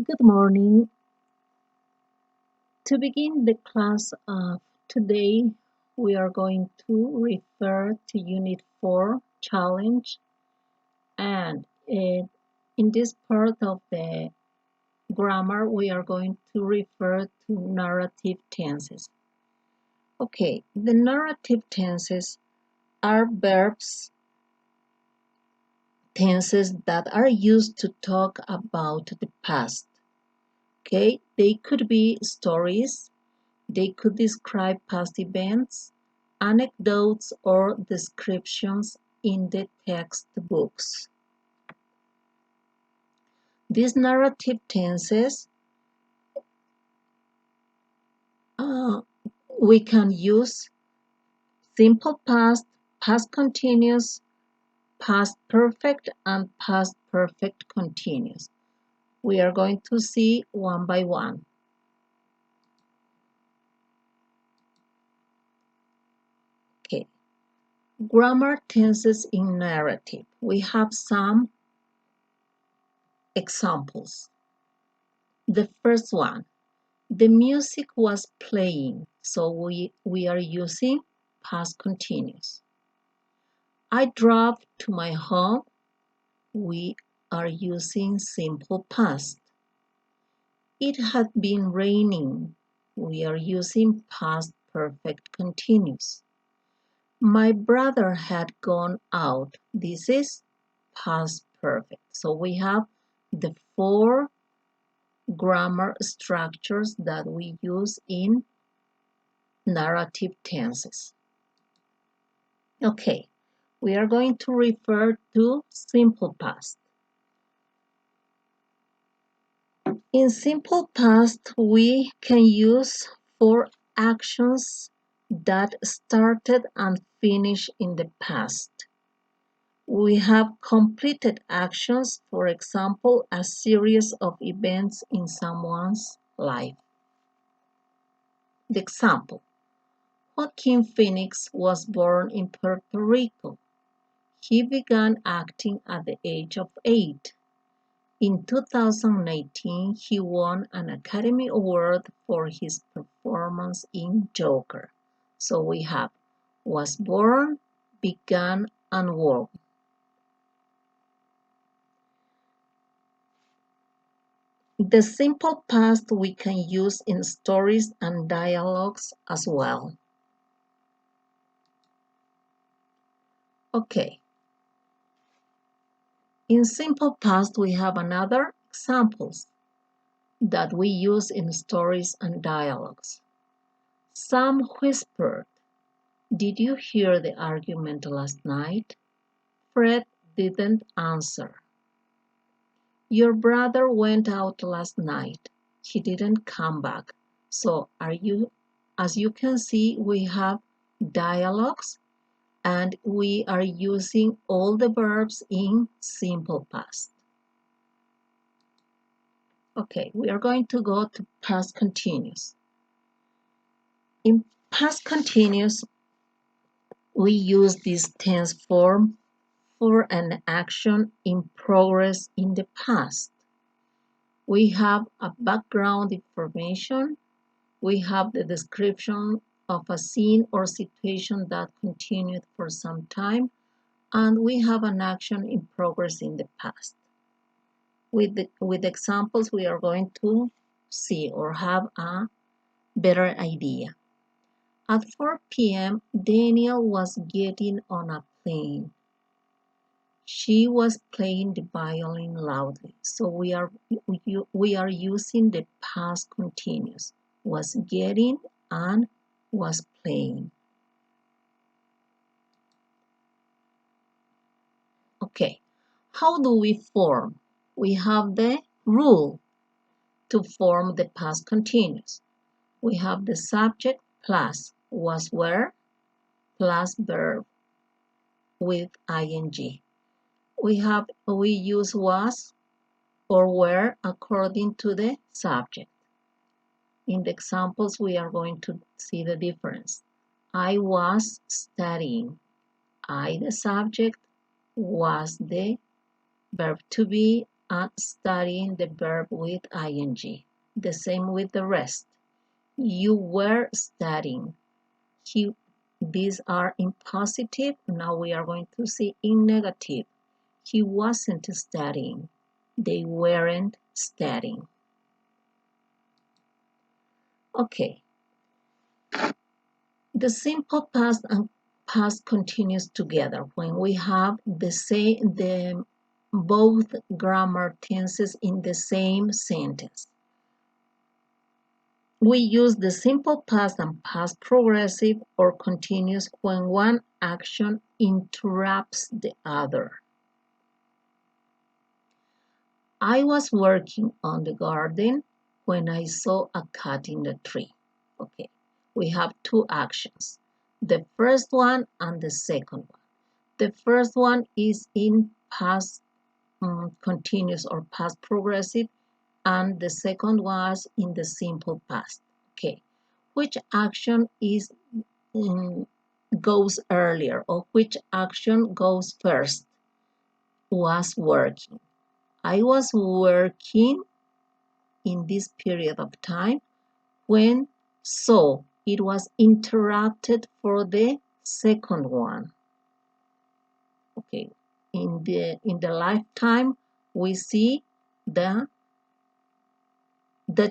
Good morning. To begin the class of today, we are going to refer to Unit 4 challenge, and in this part of the grammar, we are going to refer to narrative tenses. Okay, the narrative tenses are tenses that are used to talk about the past. Okay, they could be stories. They could describe past events, anecdotes, or descriptions in the textbooks. These narrative tenses we can use simple past, past continuous, past perfect, and past perfect continuous. We are going to see one by one. Okay. Grammar tenses in narrative. We have some examples. The first one, the music was playing, so we are using past continuous. I drove to my home, we are using simple past. It had been raining, we are using past perfect continuous. My brother had gone out, this is past perfect. So we have the four grammar structures that we use in narrative tenses. Okay, we are going to refer to simple past. In simple past, we can use four actions that started and finished in the past. We have completed actions, for example, a series of events in someone's life. The example, Joaquin Phoenix was born in Puerto Rico. He began acting at the age of 8. In 2018, he won an Academy Award for his performance in Joker. So we have was born, began, and won. The simple past we can use in stories and dialogues as well. Okay. In simple past, we have another examples that we use in stories and dialogues. Sam whispered, "Did you hear the argument last night?" Fred didn't answer. Your brother went out last night. He didn't come back. So as you can see, we have dialogues and we are using all the verbs in simple past. Okay, we are going to go to past continuous. In past continuous, we use this tense form for an action in progress in the past. We have a background information, we have the description of a scene or situation that continued for some time, and we have an action in progress in the past. With examples, we are going to see or have a better idea. At 4 p.m., Daniel was getting on a plane. She was playing the violin loudly. So we are using the past continuous. Was getting and was playing. Okay, how do we form? We have the rule to form the past continuous. We have the subject plus was where plus verb with ing. We use was or were according to the subject. In the examples, we are going to see the difference. I was studying. I, the subject, was the verb to be, and studying the verb with ing. The same with the rest. You were studying. These are in positive. Now we are going to see in negative. He wasn't studying. They weren't studying. Okay. The simple past and past continuous together when we have both grammar tenses in the same sentence. We use the simple past and past progressive or continuous when one action interrupts the other. I was working on the garden when I saw a cat in the tree. Okay, we have two actions, the first one and the second one. The first one is in past continuous or past progressive, and the second was in the simple past. Okay, which action goes earlier, or which action goes first? Was working. I was working in this period of time when so it was interrupted for the second one. Okay, in the lifetime we see the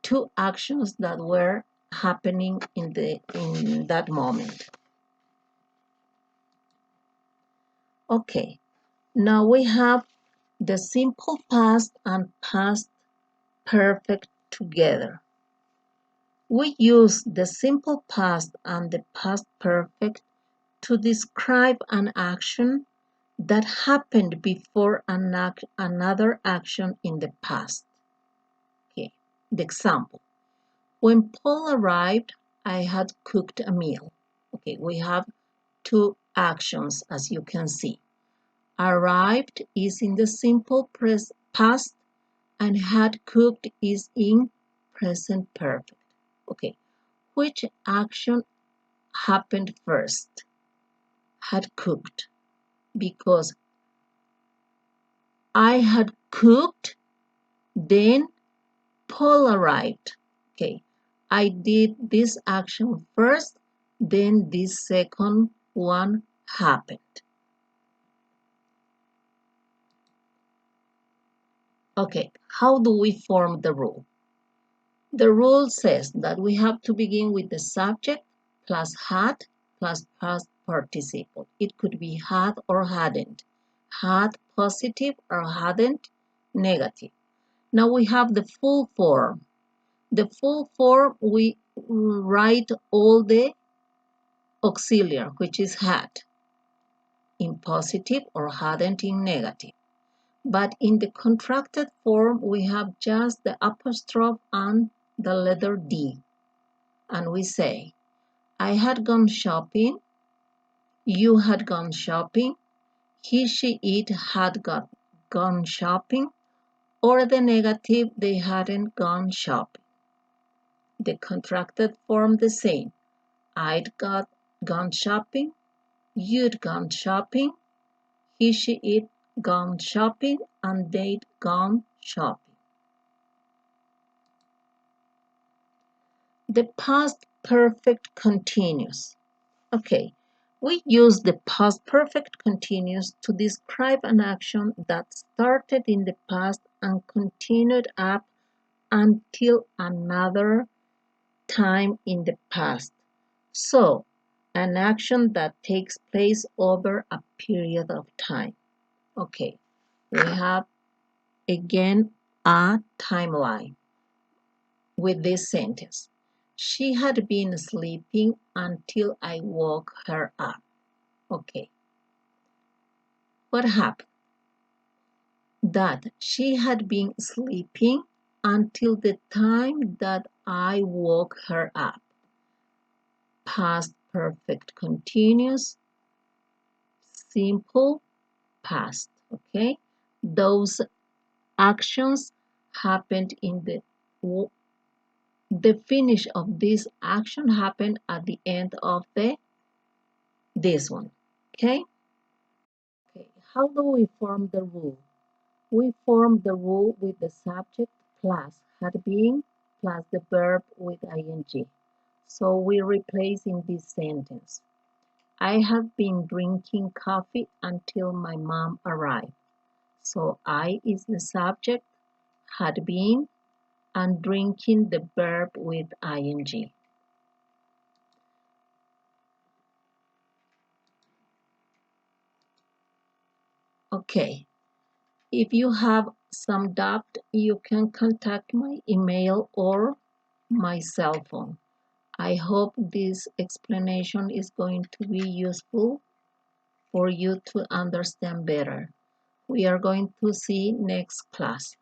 two actions that were happening in that moment. Okay, now we have the simple past and past perfect together. We use the simple past and the past perfect to describe an action that happened before another action in the past. Okay, the example. When Paul arrived, I had cooked a meal. Okay, we have two actions as you can see. Arrived is in the simple past and had cooked is in present perfect. Okay, which action happened first? Had cooked, because I had cooked, then Paul arrived. Okay, I did this action first, then this second one happened. Okay, how do we form the rule? The rule says that we have to begin with the subject plus had plus past participle. It could be had or hadn't. Had positive or hadn't negative. Now we have the full form. The full form, we write all the auxiliary, which is had, in positive or hadn't in negative. But in the contracted form, we have just the apostrophe and the letter D. And we say, I had gone shopping, you had gone shopping, he, she, it had gone shopping, or the negative, they hadn't gone shopping. The contracted form the same. I'd gone shopping, you'd gone shopping, he, she, it gone shopping, and they'd gone shopping. The past perfect continuous. Okay, we use the past perfect continuous to describe an action that started in the past and continued up until another time in the past. So, an action that takes place over a period of time. Okay, we have again a timeline with this sentence. She had been sleeping until I woke her up. Okay, what happened? That she had been sleeping until the time that I woke her up. Past perfect continuous, simple past. Okay, those actions happened in the finish of this action happened at the end of this one. Okay, how do we form the rule? We form the rule with the subject plus had been plus the verb with ing. So we replace in this sentence. I have been drinking coffee until my mom arrived. So I is the subject, had been, and drinking the verb with ing. Okay, if you have some doubt, you can contact my email or my cell phone. I hope this explanation is going to be useful for you to understand better. We are going to see next class.